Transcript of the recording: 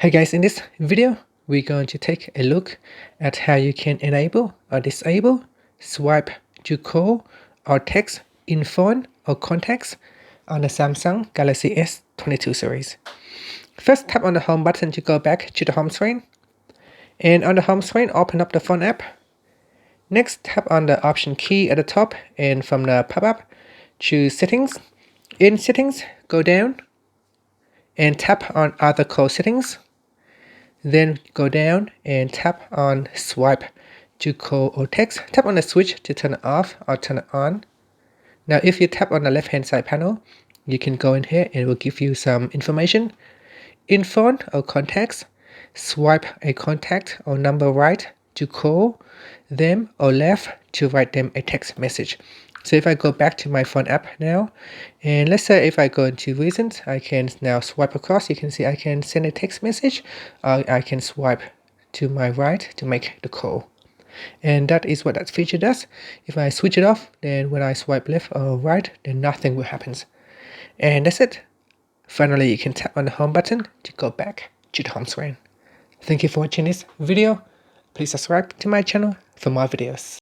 Hey guys, in this video, we're going to take a look at how you can enable or disable swipe to call or text in phone or contacts on the Samsung Galaxy S22 series. First, tap on the home button to go back to the home screen. And on the home screen, open up the phone app. Next, tap on the option key at the top, and from the pop-up, choose settings. In settings, go down and tap on other call settings. Then go down and tap on swipe to call or text. Tap on the switch to turn it off or turn it on. Now if you tap on the left hand side panel, you can go in here and it will give you some information. In phone or contacts, swipe a contact or number right to call them or left to write them a text message. So if I go back to my phone app now, and let's say if I go into recent, I can now swipe across. You can see I can send a text message, or I can swipe to my right to make the call. And that is what that feature does. If I switch it off, then when I swipe left or right, then nothing will happen. And that's it. Finally, you can tap on the home button to go back to the home screen. Thank you for watching this video. Please subscribe to my channel for more videos.